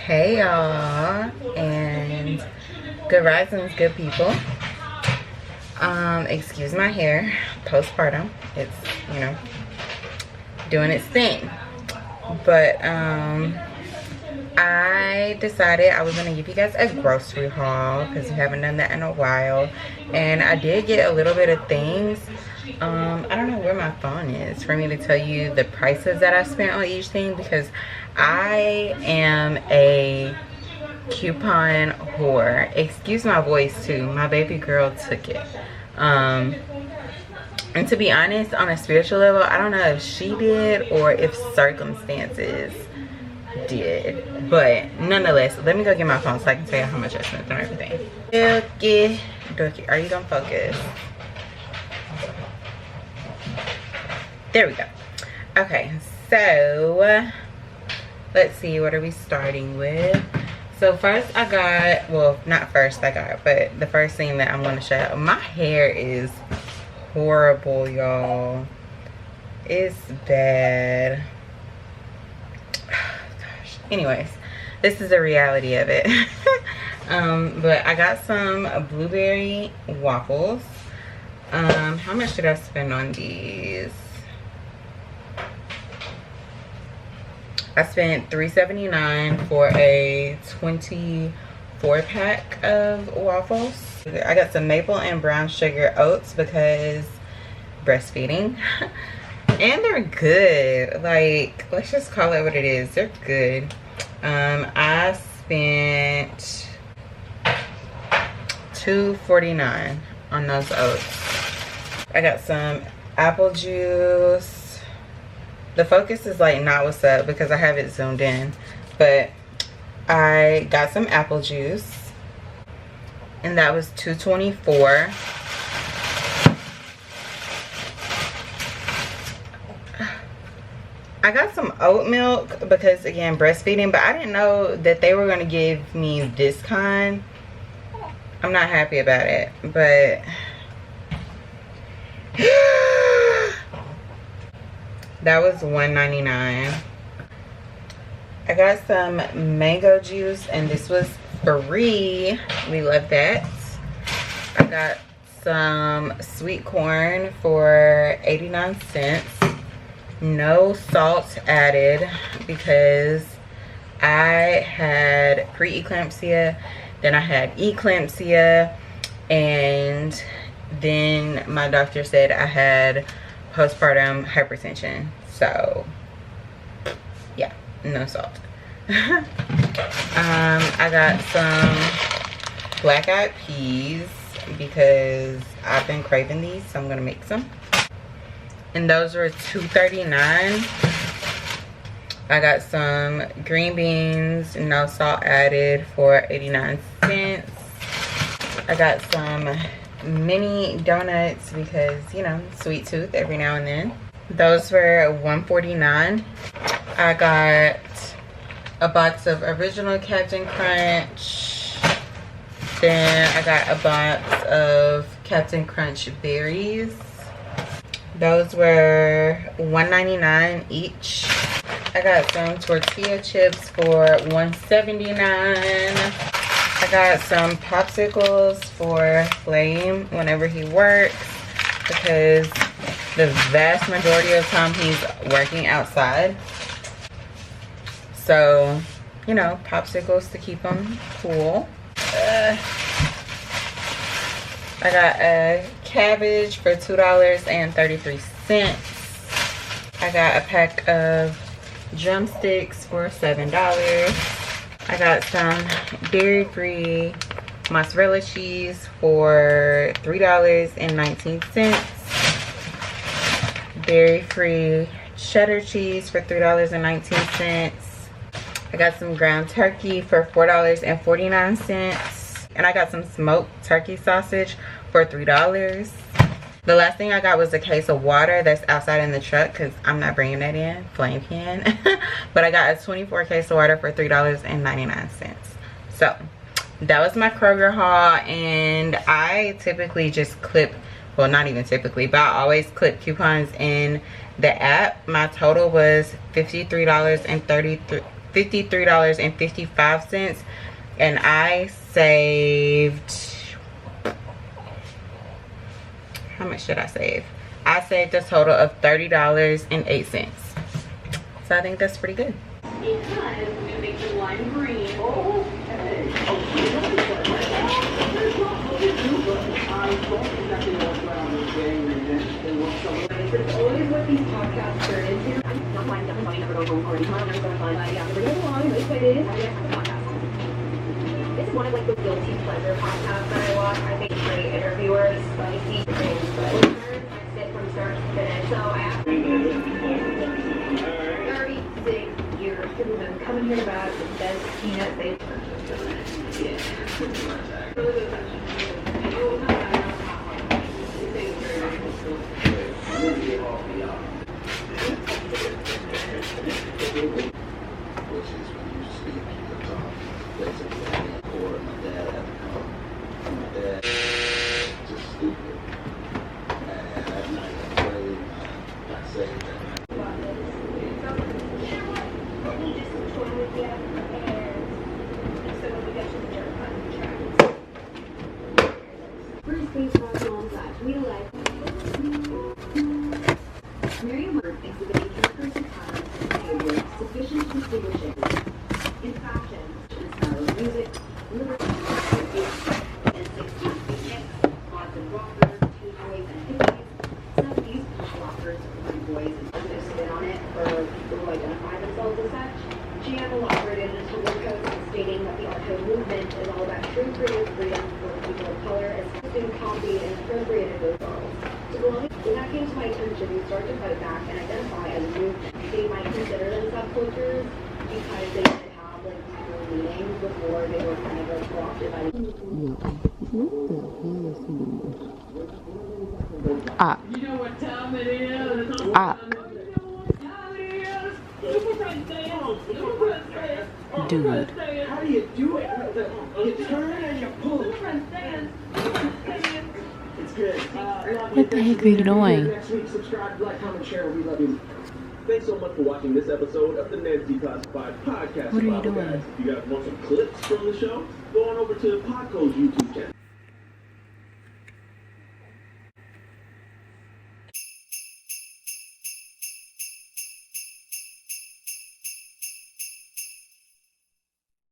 Hey y'all, and good risings, good people. Excuse my hair, postpartum. It's, you know, doing its thing. But I decided I was gonna give you guys a grocery haul because we haven't done that in a while, and I did get a little bit of things. I don't know where my phone is for me to tell you the prices that I spent on each thing, because I am a coupon whore. Excuse my voice too, my baby girl took it. And to be honest, on a spiritual level, I don't know if she did or if circumstances did, but nonetheless, let me go get my phone so I can tell you how much I spent on everything. Okay, are you gonna focus? There we go. Okay, so let's see, what are we starting with? So first I got, well, not first I got, but the first thing that I'm going to show you, my hair is horrible, y'all. It's bad. Gosh. Anyways, this is the reality of it. But I got some blueberry waffles. How much did I spend on these? I spent $3.79 for a 24 pack of waffles. I got some maple and brown sugar oats because breastfeeding. And they're good. Like, let's just call it what it is. They're good. I spent $2.49 on those oats. I got some apple juice. The focus is like not what's up because I have it zoomed in, but I got some apple juice and that was $2.24. I got some oat milk because, again, breastfeeding, but I didn't know that they were going to give me this kind. I'm not happy about it, but that was $1.99. I got some mango juice and this was free. We love that. I got some sweet corn for 89 cents. No salt added because I had pre-eclampsia, then I had eclampsia, and then my doctor said I had postpartum hypertension, so yeah, no salt. I got some black-eyed peas because I've been craving these, so I'm gonna make some, and those were $2.39. I got some green beans, no salt added, for 89 cents. I got some mini donuts because, you know, sweet tooth every now and then. Those were $1.49. I got a box of original Captain Crunch. Then I got a box of Captain Crunch berries. Those were $1.99 each. I got some tortilla chips for $1.79. I got some popsicles for Flame whenever he works, because the vast majority of the time he's working outside. So, you know, popsicles to keep him cool. I got a cabbage for $2.33. I got a pack of drumsticks for $7. I got some dairy-free mozzarella cheese for $3.19. Dairy-free cheddar cheese for $3.19. I got some ground turkey for $4.49. And I got some smoked turkey sausage for $3. The last thing I got was a case of water that's outside in the truck because I'm not bringing that in. Flame can. But I got a 24 case of water for $3.99. So that was my Kroger haul, and I typically just clip, well, not even typically, but I always clip coupons in the app. My total was $53.33 $53.55, and I saved, how much did I save? I saved a total of $30.08. So I think that's pretty good. Because we're gonna make the lime green. Oh, okay. It's always what these podcasts turn into. I'm not lying, definitely never go home already. I'm never gonna find that. Yeah, we're gonna go on. This way it is. This is one of like the guilty pleasure podcasts that I watch. I think great interviewers, spicy things, but I sit from start to finish. So I have 36 years to them coming here about the best peanut they Up. Up. Dude. How do you do it? You turn and you pull. It's good. What the heck are you doing? Next week, subscribe, like, comment, share. We love you. Thanks so much for watching this episode of the Nancy Classified Podcast. What are you doing? Guys. If you guys want some clips from the show, go on over to Podco's YouTube channel.